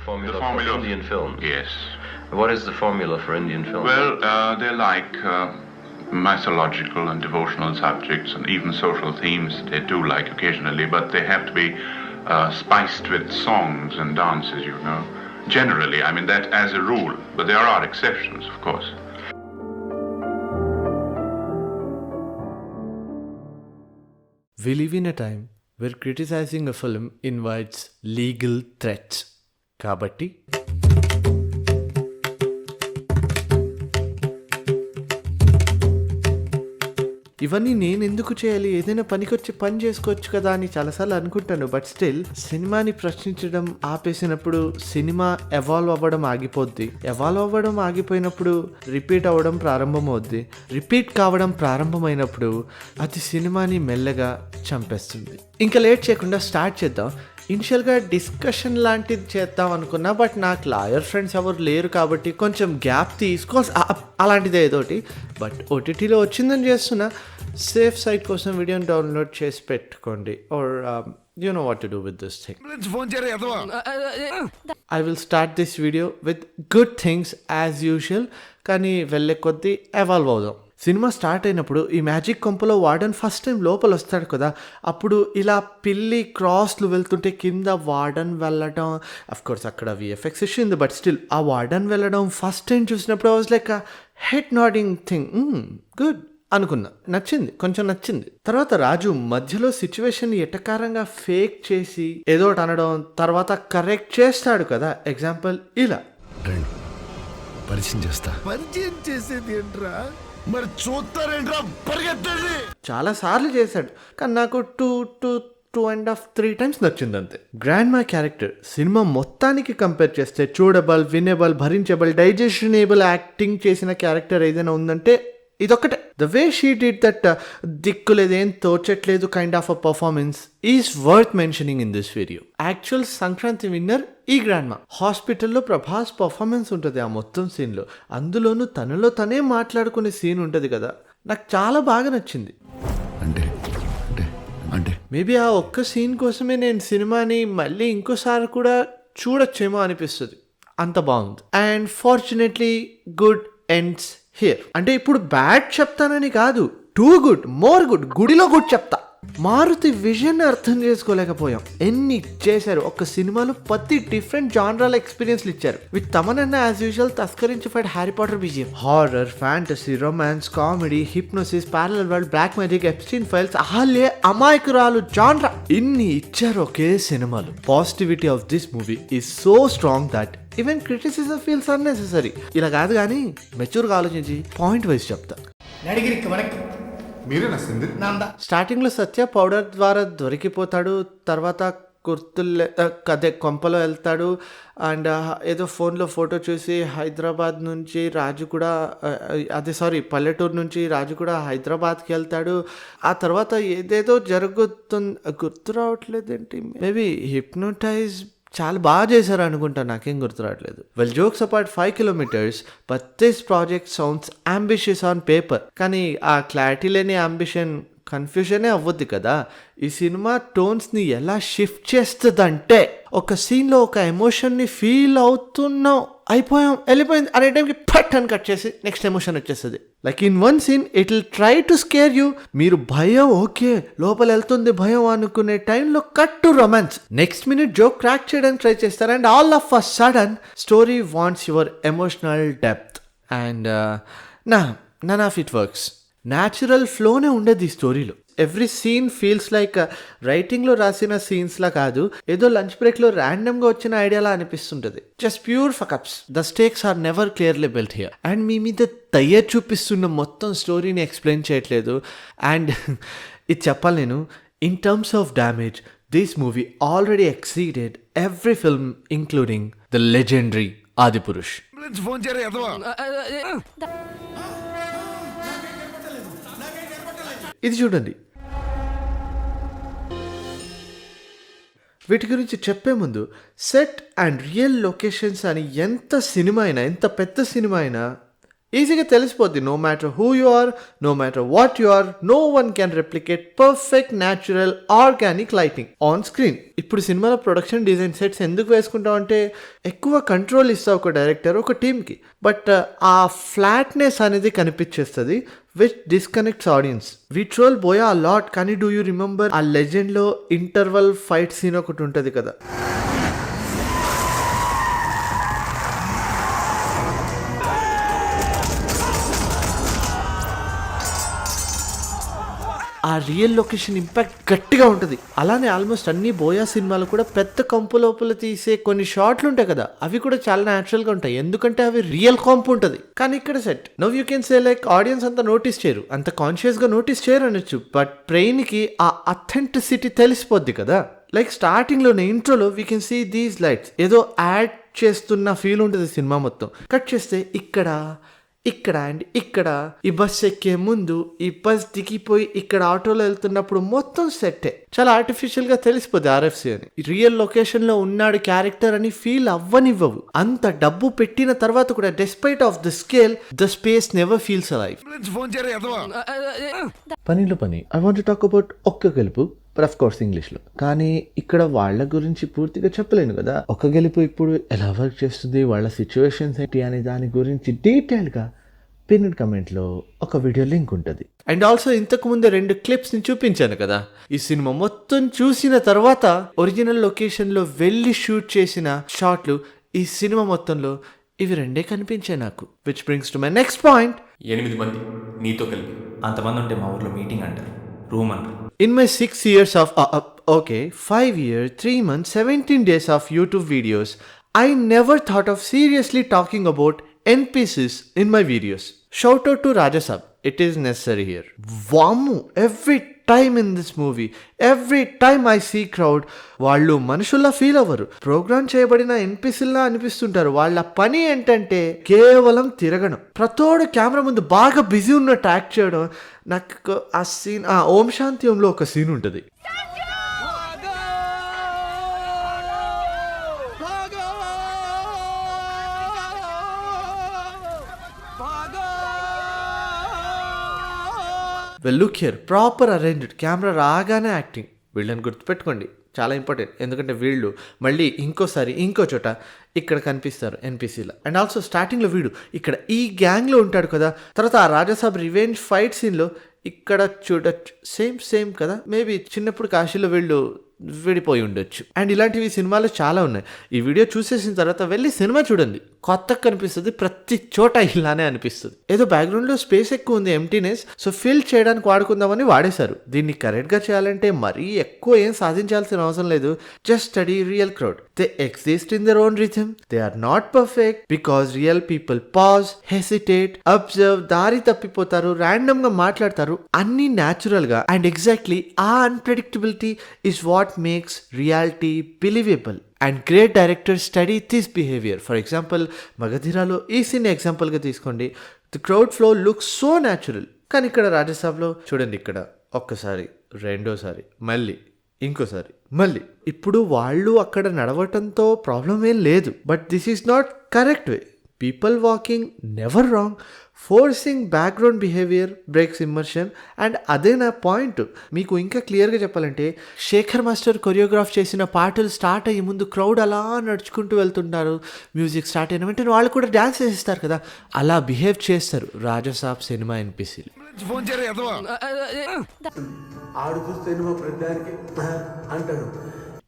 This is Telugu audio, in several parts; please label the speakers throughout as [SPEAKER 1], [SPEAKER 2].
[SPEAKER 1] formula for Indian films?
[SPEAKER 2] Yes.
[SPEAKER 1] What is the formula for Indian films?
[SPEAKER 2] Well, they like mythological and devotional subjects and even social themes they do like occasionally, but they have to be spiced with songs and dances, you know. Generally, I mean that as a rule, but there are exceptions, of course.
[SPEAKER 3] We live in a time where criticizing a film invites legal threats. Kabatti ఇవన్నీ నేను ఎందుకు చేయాలి, ఏదైనా పనికొచ్చి పని చేసుకోవచ్చు కదా అని చాలాసార్లు అనుకుంటాను. బట్ స్టిల్ సినిమాని ప్రశ్నించడం ఆపేసినప్పుడు సినిమా ఎవాల్వ్ అవ్వడం ఆగిపోద్ది. ఎవాల్వ్ అవ్వడం ఆగిపోయినప్పుడు రిపీట్ అవ్వడం ప్రారంభమవుద్ది. రిపీట్ కావడం ప్రారంభమైనప్పుడు అది సినిమాని మెల్లగా చంపేస్తుంది. ఇంకా లేట్ చేయకుండా స్టార్ట్ చేద్దాం. ఇనిషియల్గా డిస్కషన్ లాంటిది చేద్దాం అనుకున్నా, బట్ నాకు లాయర్ ఫ్రెండ్స్ ఎవరు లేరు కాబట్టి కొంచెం గ్యాప్ తీసుకోవాలి అలాంటిదే ఏదోటి. బట్ ఓటీటీలో వచ్చిందని చేస్తున్నా. సేఫ్ సైట్ కోసం వీడియోని డౌన్లోడ్ చేసి పెట్టుకోండి. Or you know what to do with this thing. I will start this video with good things as usual, కానీ వెళ్ళే కొద్దీ ఎవాల్వ్ అవుదాం. సినిమా స్టార్ట్ అయినప్పుడు ఈ మ్యాజిక్ కొంపలో వార్డెన్ ఫస్ట్ టైం లోపల వస్తాడు కదా, అప్పుడు ఇలా పిల్లి క్రాస్లు వెళ్తుంటే కింద వార్డెన్ వెళ్ళడం, అఫ్కోర్స్ అక్కడ విఎఫ్ఎక్స్ ఇష్యూ ఉంది, బట్ స్టిల్ ఆ వార్డెన్ వెళ్ళడం ఫస్ట్ టైం చూసినప్పుడు I was like head nodding thing. Good అనుకున్నా, నచ్చింది, కొంచెం నచ్చింది. తర్వాత రాజు మధ్యలో సిచ్యువేషన్ ఎటకారంగా ఫేక్ చేసి ఏదో అనడం, తర్వాత కరెక్ట్ చేస్తాడు కదా. ఎగ్జాంపుల్ ఇలా,
[SPEAKER 4] పరిచయం చేస్తా. పరిచయం చేసేది ఏంట్రా, మరి చూస్తారేంట్రా, పరిగెత్తండి.
[SPEAKER 3] చాలా సార్లు చేశాడు, కానీ నాకు 2.5-3 టైమ్స్ నచ్చింది అంతే. గ్రాండ్ మా క్యారెక్టర్ సినిమా మొత్తానికి కంపేర్ చేస్తే చూడబుల్, వినబుల్, భరించబుల్, డైజెషనబుల్ యాక్టింగ్ చేసిన క్యారెక్టర్ ఏదైనా ఉందంటే ఇదొక్కటే. The way she did that దిక్కులేదేం తోచట్లేదు kind of a performance is worth mentioning in this video. Actual Sankranti winner ఈ గ్రాండ్ మా. హాస్పిటల్లో ప్రభాస్ పర్ఫార్మెన్స్ ఉంటుంది ఆ మొత్తం సీన్లో. అందులోనూ తనలో తనే మాట్లాడుకునే సీన్ ఉంటుంది కదా, నాకు చాలా బాగా నచ్చింది. అంటే మేబీ ఆ ఒక్క సీన్ కోసమే నేను సినిమాని మళ్ళీ ఇంకోసారి కూడా చూడొచ్చేమో అనిపిస్తుంది, అంత బాగుంది. And fortunately good ends here. అంటే ఇప్పుడు బ్యాడ్ చెప్తానని కాదు, టూ గుడ్, మోర్ గుడ్, గుడిలో గుడ్ చెప్తా. మారుతి విజన్ అర్థం చేసుకోలేకపోయాం. ఎన్ని చేశారు ఒక సినిమాలో, ప్రతి డిఫరెంట్ జానరాల ఎక్స్పీరియన్స్లు ఇచ్చారు. విత్ తమనన్న యాజ్ యూజువల్ తస్కరించిపోయాడు Harry Potter BGM. Horror, fantasy, romance, comedy, hypnosis, parallel world, black magic, Epstein files, అహల్యే, అమాయకురాలు, జానరా, ఇన్ని ఇచ్చారు ఒకే సినిమాలో. Positivity of this movie is so strong that even criticism feels unnecessary. ఇలా కాదు కానీ మెచ్యూర్గా ఆలోచించి పాయింట్ వైజ్ చెప్తా. స్టార్టింగ్ లో సత్య పౌడర్ ద్వారా దొరికిపోతాడు, తర్వాత కదే కొంపలో వెళ్తాడు. అండ్ ఏదో ఫోన్లో ఫోటో చూసి హైదరాబాద్ నుంచి రాజు కూడా పల్లెటూరు నుంచి రాజు కూడా హైదరాబాద్కి వెళ్తాడు. ఆ తర్వాత ఏదేదో జరుగుతుంది, గుర్తు రావట్లేదేంటి, మేబీ హిప్నోటైజ్ చాలా బాగా చేశారు అనుకుంటా, నాకేం గుర్తు రావట్లేదు. Well, jokes apart 5 kilometers, but this project sounds ambitious on paper. కానీ ఆ క్లారిటీ లేని అంబిషన్ కన్ఫ్యూజనే అవ్వద్ది కదా. ఈ సినిమా టోన్స్ని ఎలా షిఫ్ట్ చేస్తుందంటే, ఒక సీన్లో ఒక ఎమోషన్ని ఫీల్ అవుతున్నాం, అయిపోయాం, వెళ్ళిపోయింది అనే టైంకి పట్ అని కట్ చేసి నెక్స్ట్ ఎమోషన్ వచ్చేస్తుంది. Like in one scene it will try to scare you. మీరు భయం, ఓకే లోపల వెళ్తుంది భయం అనుకునే టైంలో cut to romance. Next minute joke crack చేయడానికి ట్రై చేస్తారు. And all of a sudden story wants your emotional depth. And none of it works. Natural ఫ్లోనే ఉండదు ఈ స్టోరీలో. ఎవ్రీ సీన్ ఫీల్స్ లైక్ రైటింగ్లో రాసిన సీన్స్లా కాదు, ఏదో లంచ్ బ్రేక్లో ర్యాండమ్గా వచ్చిన ఐడియాలా అనిపిస్తుంటుంది. Just pure fuckups. The stakes are never clearly built here. And మీ మీద దయ చూపిస్తున్న మొత్తం స్టోరీని ఎక్స్ప్లెయిన్ చేయట్లేదు. అండ్ ఇది చెప్పాలి నేను, in terms of damage this movie already exceeded every film including the legendary Adipurush. ఇది చూడండి. వీటి గురించి చెప్పే ముందు, సెట్ అండ్ రియల్ లొకేషన్స్ అని ఎంత సినిమా అయినా, ఎంత పెద్ద సినిమా అయినా ఈజీగా తెలిసిపోద్ది. No matter who you are, no matter what you are, no one can replicate perfect natural organic lighting on screen. ఇప్పుడు సినిమాలో ప్రొడక్షన్ డిజైన్ సెట్స్ ఎందుకు వేసుకుంటాం అంటే ఎక్కువ కంట్రోల్ ఇస్తా ఒక డైరెక్టర్ ఒక టీమ్కి, బట్ ఆ ఫ్లాట్నెస్ అనేది కనిపించేస్తుంది which disconnects audience. We troll Boya a lot, కానీ డూ యూ రిమెంబర్ ఆ లెజెండ్లో ఇంటర్వల్ ఫైట్ సీన్ ఒకటి ఉంటుంది కదా, ఆ రియల్ లొకేషన్ ఇంపాక్ట్ గట్టిగా ఉంటుంది. అలానే ఆల్మోస్ట్ అన్ని బోయా సినిమాలు కూడా పెద్ద కంపు లోపల తీసే కొన్ని షాట్లు ఉంటాయి కదా, అవి కూడా చాలా న్యాచురల్గా ఉంటాయి ఎందుకంటే అవి రియల్ కాంపు ఉంటుంది. కానీ ఇక్కడ set now you can say like audience అంతా నోటీస్ చేయరు, అంత కాన్షియస్గా నోటీస్ చేయరు అనొచ్చు, బట్ బ్రెయిన్కి ఆ అథెంటిసిటీ తెలిసిపోద్ది కదా. లైక్ స్టార్టింగ్లోనే ఇంట్రోలో we can see these lights, ఏదో యాడ్ చేస్తున్న ఫీల్ ఉంటుంది సినిమా మొత్తం. కట్ చేస్తే ఇక్కడ అండ్ ఇక్కడ ఈ బస్ ఎక్కే ముందు ఈ బస్ దిగిపోయి ఇక్కడ ఆటోలో వెళ్తున్నప్పుడు మొత్తం సెట్టే చాలా ఆర్టిఫిషియల్ గా తెలిసిపోద్ది ఆర్ఎఫ్సి అని. రియల్ లొకేషన్ లో ఉన్నాడు క్యారెక్టర్ అని ఫీల్ అవ్వనివ్వవు. అంత డబ్బు పెట్టిన తర్వాత కూడా despite of the scale the space never feels alive. పనిలో పని I want to talk about ఒక్క గెలుపు, ఆఫ్ కోర్స్ ఇంగ్లీష్లో, కానీ ఇక్కడ వాళ్ళ గురించి పూర్తిగా చెప్పలేను కదా. ఒక గెలుపు ఇప్పుడు ఎలా వర్క్ చేస్తుంది, వాళ్ళ సిచ్యువేషన్స్ ఏంటి అనే దాని గురించి డీటెయిల్గా పిన్ కమెంట్లో ఒక వీడియో లింక్ ఉంటుంది. అండ్ ఆల్సో ఇంతకు ముందే 2 క్లిప్స్ని చూపించాను కదా. ఈ సినిమా మొత్తం చూసిన తర్వాత ఒరిజినల్ లొకేషన్లో వెళ్ళి షూట్ చేసిన షాట్లు ఈ సినిమా మొత్తంలో ఇవి 2 కనిపించాయి నాకు. Which brings to my next point.
[SPEAKER 5] 8 మంది నీతో కలిపి అంతమంది ఉంటే మా ఊర్లో మీటింగ్ అంటారు, రూమ్ అంటారు.
[SPEAKER 3] In my 6 years of 5 years, 3 months, 17 days of YouTube videos, I never thought of seriously talking about NPCs in my videos. Shout out to Rajasab. It is necessary here. Vammu, every time in this movie, every time I see crowd, వాళ్ళు మనుషుల్లా ఫీల్ అవ్వరు, ప్రోగ్రామ్ చేయబడిన ఎన్పిసిల్లా అనిపిస్తుంటారు. వాళ్ళ పని ఏంటంటే కేవలం తిరగడం, ప్రతోడు కెమెరా ముందు బాగా బిజీ ఉన్నట్టు యాక్ట్ చేయడం. నాకు ఆ సీన్ ఓం శాంతి ఓంలో ఒక సీన్ ఉంటుంది. Well look here, proper arranged, camera రాగానే యాక్టింగ్. వీళ్ళని గుర్తుపెట్టుకోండి, చాలా ఇంపార్టెంట్. ఎందుకంటే వీళ్ళు మళ్ళీ ఇంకోసారి ఇంకో చోట ఇక్కడ కనిపిస్తారు ఎన్పిసిలో. అండ్ ఆల్సో స్టార్టింగ్లో వీడు ఇక్కడ ఈ గ్యాంగ్లో ఉంటాడు కదా, తర్వాత ఆ రాజాసాబ్ రివెంజ్ ఫైట్ సీన్లో ఇక్కడ చూడొచ్చు సేమ్ కదా. మేబీ చిన్నప్పుడు కాశీలో వీళ్ళు విడిపోయి ఉండొచ్చు. అండ్ ఇలాంటివి సినిమాలు చాలా ఉన్నాయి. ఈ వీడియో చూసేసిన తర్వాత వెళ్ళి సినిమా చూడండి, కొత్తగా కనిపిస్తుంది. ప్రతి చోట ఇలానే అనిపిస్తుంది. ఏదో బ్యాక్గ్రౌండ్లో స్పేస్ ఎక్కువ ఉంది, ఎంటీనెస్, సో ఫిల్ చేయడానికి వాడుకుందామని వాడేశారు. దీన్ని కరెక్ట్గా చేయాలంటే మరీ ఎక్కువ ఏం సాధించాల్సిన అవసరం లేదు. Just study real crowd. They exist in their own rhythm. They are not perfect because real people pause, hesitate, observe, దారి తప్పిపోతారు, ర్యాండమ్ గా మాట్లాడతారు, అన్ని న్యాచురల్ గా. అండ్ ఎగ్జాక్ట్లీ ఆ unpredictability is what makes reality believable. And great directors study this behavior. For example, Magadhiralo ఈ సీన్ ఎగ్జాంపుల్గా తీసుకోండి. The crowd flow looks so natural. కానీ ఇక్కడ రాజసాబ్లో చూడండి, ఇక్కడ ఒక్కసారి, రెండోసారి, మళ్ళీ ఇంకోసారి, మళ్ళీ. ఇప్పుడు వాళ్ళు అక్కడ నడవటంతో ప్రాబ్లం ఏం లేదు, but this is not correct way. People walking never wrong, forcing background behaviour breaks immersion. And అదే నా పాయింట్. మీకు ఇంకా క్లియర్గా చెప్పాలంటే, శేఖర్ మాస్టర్ కొరియోగ్రాఫ్ చేసిన పాటలు స్టార్ట్ అయ్యే ముందు క్రౌడ్ అలా నడుచుకుంటూ వెళ్తుంటారు. మ్యూజిక్ స్టార్ట్ అయిన వెంటనే వాళ్ళు కూడా డ్యాన్స్ చేస్తారు కదా, అలా బిహేవ్ చేస్తారు రాజసాబ్ సినిమా ఎన్పిసిలు.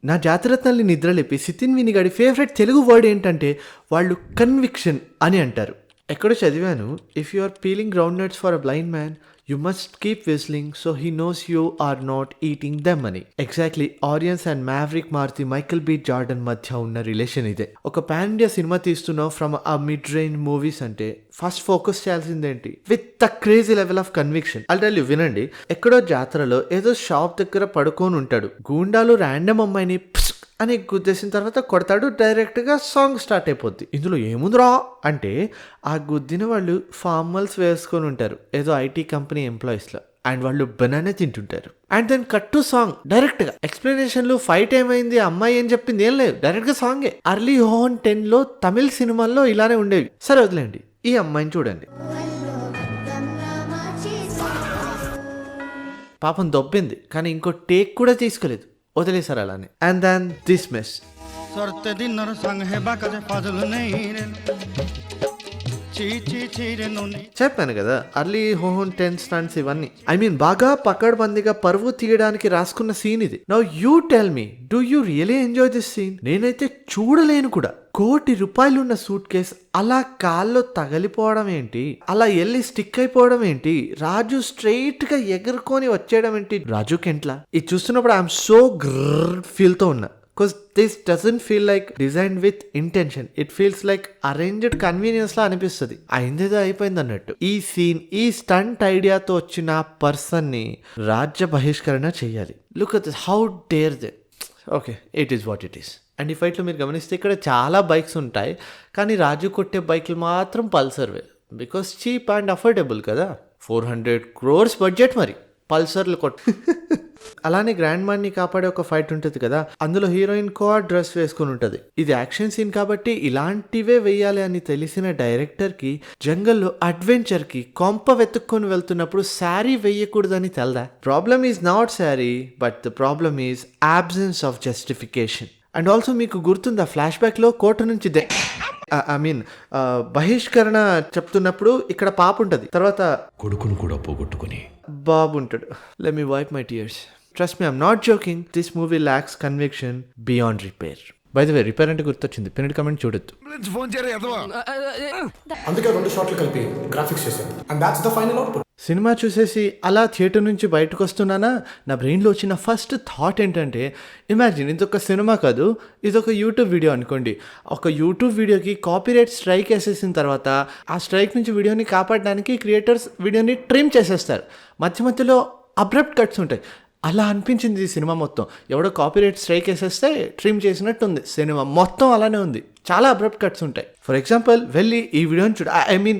[SPEAKER 3] నా జాతిరత్నాల్ని నిద్రలేపి సితిన్ వినిగాడి ఫేవరెట్ తెలుగు వర్డ్ ఏంటంటే వాళ్ళు కన్విక్షన్ అని అంటారు. ఎక్కడో చదివాను, if you are peeling ground nuts for a blind man you must keep whistling so he knows you are not eating them అని. Exactly audience and maverick Maruthi Michael B Jordan మధ్య ఉన్న రిలేషన్ ఇదే. ఒక పాన్ ఇండియా సినిమా తీస్తున్నావు from a mid range movies అంటే ఫస్ట్ ఫోకస్ చేయాల్సిందేంటి? With the crazy level of conviction. అల్టెల్ వినండి, ఎక్కడో జాతరలో ఏదో షాప్ దగ్గర పడుకొని ఉంటాడు, గూండాలు ర్యాండమ్ అమ్మాయిని అని గుద్దేసిన తర్వాత కొడతాడు, డైరెక్ట్గా సాంగ్ స్టార్ట్ అయిపోద్ది. ఇందులో ఏముందిరా అంటే, ఆ గుద్దిన వాళ్ళు ఫార్మల్స్ వేసుకొని ఉంటారు, ఏదో ఐటీ కంపెనీ ఎంప్లాయీస్లో, అండ్ వాళ్ళు బనానే తింటుంటారు. And then cut to song. డైరెక్ట్గా ఎక్స్ప్లెనేషన్లు, ఫైట్ ఏమైంది, అమ్మాయి ఏం చెప్పింది, ఏం లేదు, డైరెక్ట్గా సాంగే. అర్లీ హోన్ 10లో తమిళ సినిమాల్లో ఇలానే ఉండేవి. సరే వదిలేండి. ఈ అమ్మాయిని చూడండి, పాపం దొబ్బింది కానీ ఇంకో టేక్ కూడా తీసుకోలేదు, వదిలేశారు అలానే. And then this mess. చెప్పాను కదా అర్లీ హోహన్ 10 స్టంట్స్ ఇవన్నీ. ఐ మీన్ బాగా పకడ్బందీగా పరువు తీయడానికి రాసుకున్న సీన్ ఇది. Now you tell me, do you really enjoy this scene? నేనైతే చూడలేను కూడా. ₹1 కోటి సూట్ కేస్ అలా కాల్లో తగలిపోవడం ఏంటి, అలా వెళ్ళి స్టిక్ అయిపోవడం ఏంటి, రాజు స్ట్రైట్ గా ఎగురుకొని వచ్చేయడం ఏంటి రాజుకి ఎంట్లా? ఇది చూస్తున్నప్పుడు ఐఎమ్ సో ఫీల్ తో ఉన్నా. Because this doesn't feel like designed with intention. It feels like arranged convenience లా అనిపిస్తుంది. అయిందేదో అయిపోయింది అన్నట్టు. ఈ సీన్, ఈ స్టంట్ ఐడియాతో వచ్చిన పర్సన్ ని రాజ్య బహిష్కరణ చేయాలి. Look at this, how dare they. Okay, it is what it is. And ఈ ఫైట్లో మీరు గమనిస్తే ఇక్కడ చాలా బైక్స్ ఉంటాయి, కానీ రాజు కొట్టే బైక్లు మాత్రం పల్సర్వే. బికాస్ చీప్ అండ్ అఫోర్డబుల్ కదా, 400 crores బడ్జెట్, మరి పల్సర్లు అలానే గ్రాండ్ మాన్ని కాపాడే ఒక ఫైట్ ఉంటుంది కదా, అందులో హీరోయిన్ కోఆర్డ్ డ్రెస్ వేసుకుని ఉంటుంది. ఇది యాక్షన్ సీన్ కాబట్టి ఇలాంటివే వెయ్యాలి అని తెలిసిన డైరెక్టర్ కి జంగల్లో అడ్వెంచర్ కి కొంప వెతుక్కొని వెళ్తున్నప్పుడు శారీ వెయ్యకూడదని తెల్దా? Problem is not sari, but the problem is absence of justification. And also మీకు గుర్తుందా ఫ్లాష్ బ్యాక్ లో కోట నుంచి బహిష్కరణ చెప్తున్నప్పుడు ఇక్కడ పాప ఉంటుంది, తర్వాత
[SPEAKER 4] కొడుకును కూడా పోగొట్టుకుని
[SPEAKER 3] బాబు ఉంటాడు. Let me wipe my tears. Trust me, I'm not joking. This movie lacks conviction beyond repair. By the way, repair అంటే గుర్తొచ్చింది, పిన్నెట్ కమెంట్ చూడొద్దు.
[SPEAKER 4] ఫోన్ చేయరా?
[SPEAKER 6] అందుకే 2 షాట్లు కలిపి గ్రాఫిక్స్ చేశాను. And that's the final output.
[SPEAKER 3] Cinema చూసేసి అలా థియేటర్ నుంచి బయటకు వస్తున్నానా, నా బ్రెయిన్లో వచ్చిన ఫస్ట్ థాట్ ఏంటంటే, ఇమాజిన్ ఇదొక సినిమా కాదు, ఇదొక యూట్యూబ్ వీడియో అనుకోండి. ఒక యూట్యూబ్ వీడియోకి కాపీరైట్ స్ట్రైక్ వేసేసిన తర్వాత ఆ స్ట్రైక్ నుంచి వీడియోని కాపాడడానికి క్రియేటర్స్ వీడియోని ట్రిమ్ చేసేస్తారు. మధ్య మధ్యలో అబ్రప్ట్ కట్స్ ఉంటాయి. అలా అనిపించింది ఈ సినిమా మొత్తం. ఎవడో కాపీరైట్ స్ట్రైక్ వేసేస్తే ట్రిమ్ చేసినట్టు ఉంది సినిమా మొత్తం, అలానే ఉంది. చాలా అబ్రప్ట్ కట్స్ ఉంటాయి. ఫర్ ఎగ్జాంపుల్, వెళ్ళి ఈ వీడియోని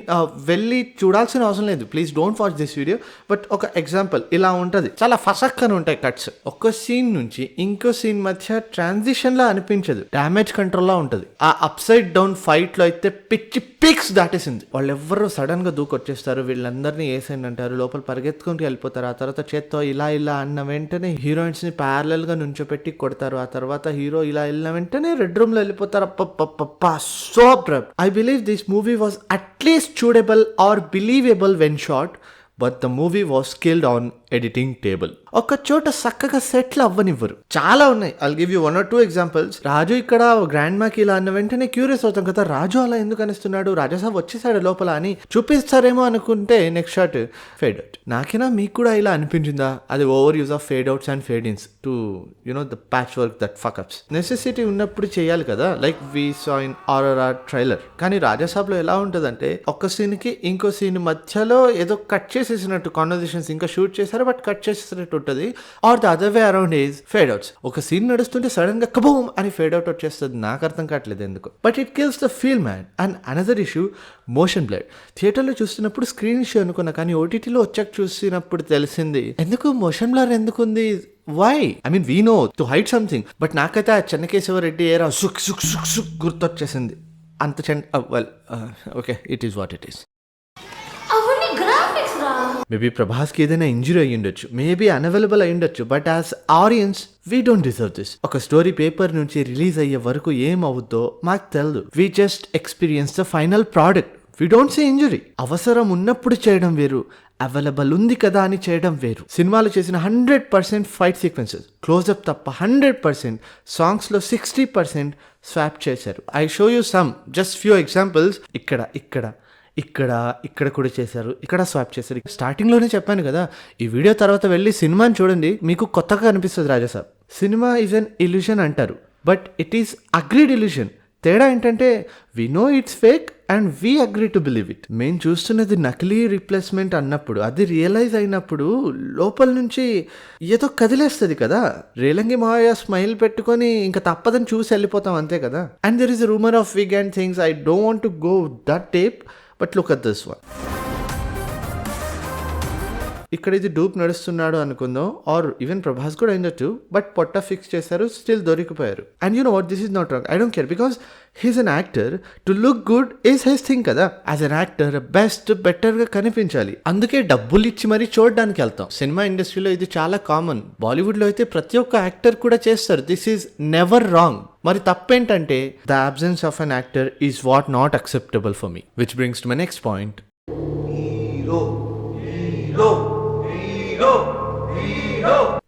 [SPEAKER 3] వెళ్ళి చూడాల్సిన అవసరం లేదు, please don't watch this video. But ఒక ఎగ్జాంపుల్ ఇలా ఉంటుంది, చాలా ఫసక్కన ఉంటాయి కట్స్. ఒక సీన్ నుంచి ఇంకో సీన్ మధ్య ట్రాన్సిషన్ లా అనిపించదు, డ్యామేజ్ కంట్రోల్ లా ఉంటుంది. ఆ అప్ సైడ్ డౌన్ ఫైట్ లో అయితే పిచ్చి పిక్స్ దాటేసింది. వాళ్ళు ఎవరు సడన్ గా దూకొచ్చేస్తారు, వీళ్ళందరినీ వేసేయండి అంటారు, లోపల పరిగెత్తుకుంటూ వెళ్ళిపోతారు. ఆ తర్వాత చేత్తో ఇలా అన్న వెంటనే హీరోయిన్స్ ని ప్యారలల్ గా నుంచోపెట్టి కొడతారు. ఆ తర్వాత హీరో ఇలా వెళ్ళిన వెంటనే రెడ్ రూమ్ లో వెళ్ళిపోతారు. So abrupt. I believe this movie was at least shootable or believable when shot, but the movie was killed on editing table. ఒక చోట చక్కగా సెట్లు అవ్వనివ్వరు. చాలా ఉన్నాయి. I'll give you 1 or 2 examples. Raju ఇక్కడ గ్రాండ్ మాకి ఇలా అన్న వెంటనే క్యూరియస్ అవుతాం కదా, రాజు అలా ఎందుకు అనిస్తున్నాడు, రాజాసాబ్ వచ్చేసాడు లోపల అని చూపిస్తారేమో అనుకుంటే నెక్స్ట్ షాట్ ఫేడ్ అవుట్. నాకేనా మీకు కూడా ఇలా అనిపించిందా? అది over use of fade outs and fade ins to the patchwork that fuckups. Necessity ఉన్నప్పుడు చేయాలి కదా, like we saw in RRR trailer. కానీ రాజాసాబ్లో ఎలా ఉంటుందంటే, ఒక్క సీన్ కి ఇంకో సీన్ మధ్యలో ఏదో కట్ చేసేసినట్టు, కాన్వర్జేషన్స్ ఇంకా షూట్ చేశారు బట్ కట్ చేసేసినట్టు ఉంటుంది. Or the other way around is fade outs. ఒక సీన్ నడుస్తుంటే సడన్ గా కబూమ్ అని ఫేడ్ అవుట్ వచ్చేస్తుంది. నాకు అర్థం కావట్లేదు ఎందుకు, but it kills the feel man. And another issue, motion blur. థియేటర్లో చూస్తున్నప్పుడు స్క్రీన్ ఇష్యూ అనుకున్నా, కానీ ఓటీటీలో వచ్చాక చూసినప్పుడు తెలిసింది ఎందుకు మోషన్ బ్లర్ ఎందుకుంది. Why? I mean we know to hide something, but నాకైతే ఆ చెన్నకేశవరెడ్డి ఏరా సుక్ సుక్ సుక్ సుక్ గుర్తొచ్చేసింది. అంత okay, it is what it is. Maybe ప్రభాస్కి ఏదైనా ఇంజురీ అయ్యి ఉండొచ్చు, మేబీ అన్అవైలబుల్ అయ్యి ఉండొచ్చు, but as audience we don't deserve this. ఒక స్టోరీ పేపర్ నుంచి రిలీజ్ అయ్యే వరకు ఏం అవుద్దో మాకు తెలియదు. We just experience the final product. We don't see injury. అవసరం ఉన్నప్పుడు చేయడం వేరు, అవైలబుల్ ఉంది కదా అని చేయడం వేరు. సినిమాలో చేసిన 100% ఫైట్ సీక్వెన్సెస్ క్లోజ్అప్ తప్ప 100%, సాంగ్స్లో 60% స్వాప్ చేశారు. I show you some just few examples. ఇక్కడ కూడా చేశారు, ఇక్కడ స్వాప్ చేశారు. స్టార్టింగ్ లోనే చెప్పాను కదా, ఈ వీడియో తర్వాత వెళ్ళి సినిమాని చూడండి, మీకు కొత్తగా అనిపిస్తుంది Rajasaab. Cinema is an illusion అంటారు, but it is agreed illusion. తేడా ఏంటంటే, we know it's fake and we agree to believe it. మేము చూస్తున్నది నకిలీ రీప్లేస్మెంట్ అన్నప్పుడు, అది రియలైజ్ అయినప్పుడు లోపల నుంచి ఏదో కదిలేస్తుంది కదా. రేలంగి మాయ స్మైల్ పెట్టుకొని ఇంకా తప్పదని చూసి వెళ్ళిపోతాం అంతే కదా. And there is a rumour of wig and things. I don't want to go that tape, but look at this one. ఇక్కడ ఇది డూప్ నడుస్తున్నాడు అనుకుందాం, ఆర్ ఈవెన్ ప్రభాస్ కూడా అయిందట్టు, బట్ పొట్ట ఫిక్స్ చేశారు, స్టిల్ దొరికిపోయారు. And you know what, this is not wrong, I don't care, because he's an actor, to look good is his thing కదా. యాజ్ అన్ యాక్టర్ బెస్ట్ బెటర్గా కనిపించాలి, అందుకే డబ్బులు ఇచ్చి మరీ చూడడానికి వెళ్తాం. సినిమా ఇండస్ట్రీలో ఇది చాలా కామన్, బాలీవుడ్లో అయితే ప్రతి ఒక్క యాక్టర్ కూడా చేస్తారు. This is never wrong. మరి తప్పేంటంటే the absence of an actor is what not acceptable for me, which brings to my next point.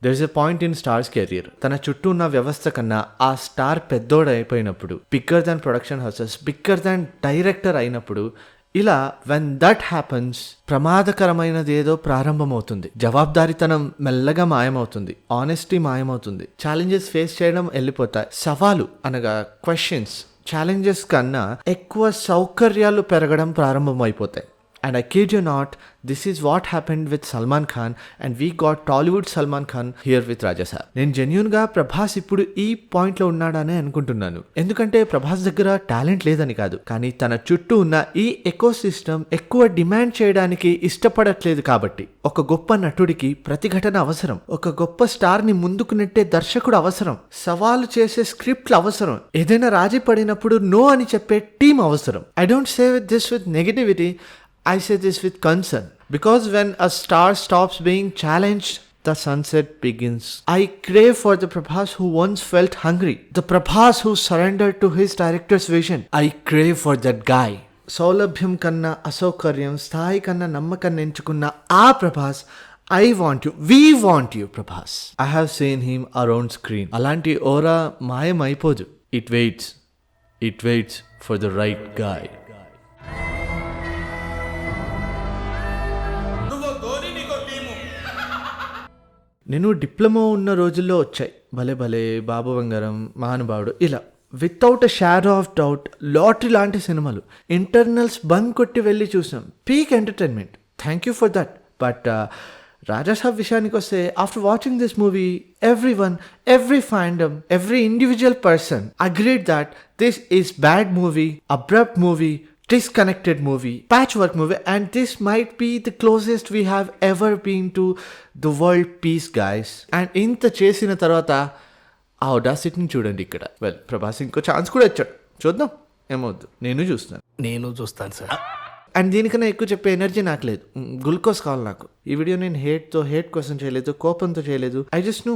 [SPEAKER 3] There is a point in Star's career. తన చుట్టూ ఉన్న వ్యవస్థ కన్నా ఆ స్టార్ పెద్దోడు అయిపోయినప్పుడు, bigger than production houses, bigger than director అయినప్పుడు, ఇలా వెన్ దట్ హ్యాపన్స్ ప్రమాదకరమైనది ఏదో ప్రారంభమవుతుంది. జవాబుదారీతనం మెల్లగా మాయమవుతుంది, ఆనెస్టీ మాయమవుతుంది, ఛాలెంజెస్ ఫేస్ చేయడం వెళ్ళిపోతాయి. సవాలు అనగా క్వశ్చన్స్, ఛాలెంజెస్ కన్నా ఎక్కువ సౌకర్యాలు పెరగడం ప్రారంభమైపోతాయి. And I kid you not, this is what happened with Salman Khan, and we got Tollywood Salman Khan here with Raja Saab. నేను జెన్యూన్గా ప్రభాస్ ఇప్పుడు ఈ పాయింట్లో ఉన్నాడనే అనుకుంటున్నాను. ఎందుకంటే ప్రభాస్ దగ్గర టాలెంట్ లేదని కాదు, కానీ తన చుట్టూ ఉన్న ఈ ఎకో సిస్టమ్ ఎక్కువ డిమాండ్ చేయడానికి ఇష్టపడట్లేదు. కాబట్టి ఒక గొప్ప నటుడికి ప్రతిఘటన అవసరం, ఒక గొప్ప స్టార్ని ముందుకు నెట్టే దర్శకుడు అవసరం, సవాలు చేసే స్క్రిప్ట్లు అవసరం, ఏదైనా రాజీ పడినప్పుడు నో అని చెప్పే టీం అవసరం. I don't say this with negativity, I say this with concern, because when a star stops being challenged, the sunset begins. I crave for the Prabhas who once felt hungry, the Prabhas who surrendered to his director's vision. I crave for that guy. సౌలభ్యం కన్నా అసౌకర్యం, స్థాయి కన్నా నమ్మకాన్ని ఎంచుకున్న ఆ Prabhas, I want you, we want you Prabhas. I have seen him around screen. అలాంటి ఓరా మాయమైపోదు. It waits for the right guy. నేను డిప్లొమా ఉన్న రోజుల్లో వచ్చాయి భలే భలే, బాబు బంగారం, మహానుభావుడు, ఇలా without a shadow of doubt lottery లాంటి సినిమాలు. ఇంటర్నల్స్ బంక్ కొట్టి వెళ్ళి చూసాం, peak entertainment, thank you for that. But Raja Saab విషయానికి వస్తే, after watching this movie, every fandom, every individual person agreed that this is bad movie, abrupt movie, disconnected movie, patchwork movie, and this might be the closest we have ever been to the world peace, guys. And ఇంత చేసిన తర్వాత ఆ ఆడాసిటీని చూడండి ఇక్కడ. వెల్, ప్రభాస్ ఇంకో ఛాన్స్ కూడా ఇచ్చాడు, చూద్దాం, ఏమవుద్దు, నేను చూస్తాను సార్. అండ్ దీనికన్నా ఎక్కువ చెప్పే ఎనర్జీ నాకు లేదు, గ్లూకోజ్ కావాలి నాకు. ఈ వీడియో నేను హేట్ కోసం చేయలేదు, కోపంతో చేయలేదు. ఐ జస్ట్ నో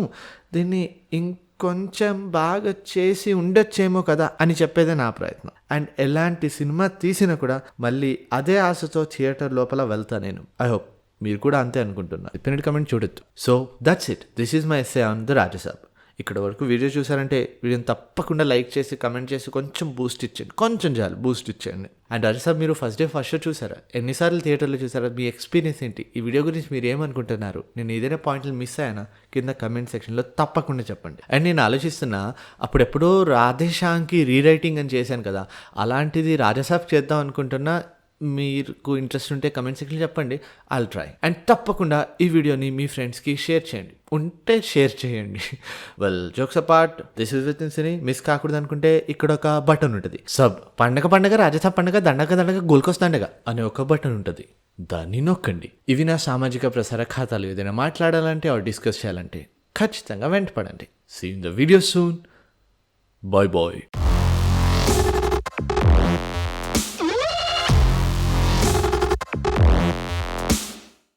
[SPEAKER 3] దీన్ని ఇంకొంచెం బాగా చేసి ఉండొచ్చేమో కదా అని చెప్పేదే నా ప్రయత్నం. అండ్ ఎలాంటి సినిమా తీసినా కూడా మళ్ళీ అదే ఆశతో థియేటర్ లోపల వెళ్తా నేను. ఐ హోప్ మీరు కూడా అంతే అనుకుంటున్నా. చెప్పినట్టు కమెంట్ చూడొద్దు. So that's it, this is my essay on the Raja Saab. ఇక్కడ వరకు వీడియో చూసారంటే వీడియోని తప్పకుండా లైక్ చేసి, కమెంట్ చేసి, కొంచెం బూస్ట్ ఇచ్చేయండి, కొంచెం చాలు బూస్ట్ ఇచ్చేయండి. అండ్ రాజా సాబ్ మీరు ఫస్ట్ షో చూసారా? ఎన్నిసార్లు థియేటర్లో చూసారా? మీ ఎక్స్పీరియన్స్ ఏంటి? ఈ వీడియో గురించి మీరు ఏమనుకుంటున్నారు? నేను ఏదైనా పాయింట్లు మిస్ అయ్యానా? కింద కమెంట్ సెక్షన్లో తప్పకుండా చెప్పండి. అండ్ నేను ఆలోచిస్తున్నా, అప్పుడెప్పుడో రాధేశ్యామ్కి రీరైటింగ్ అని చేశాను కదా, అలాంటిది రాజాసాబ్ చేద్దాం అనుకుంటున్నా. మీకు ఇంట్రెస్ట్ ఉంటే కమెంట్ సెక్షన్లో చెప్పండి, ఐల్ ట్రై. అండ్ తప్పకుండా ఈ వీడియోని మీ ఫ్రెండ్స్కి షేర్ చేయండి, ఉంటే షేర్ చేయండి. Well, jokes apart, this is with in cine. Miss కాకూడదు అనుకుంటే ఇక్కడ ఒక బటన్ ఉంటుంది, సబ్ పండగ రాజాసాబ్ పండగ దండగ గోల్కొస్ దండగ అనే ఒక బటన్ ఉంటుంది, దాన్ని నొక్కండి. ఇవి నా సామాజిక ప్రసార ఖాతాలు. ఏదైనా మాట్లాడాలంటే ఆర్ డిస్కస్ చేయాలంటే ఖచ్చితంగా వెంటపడండి. See in the video soon. Bye bye.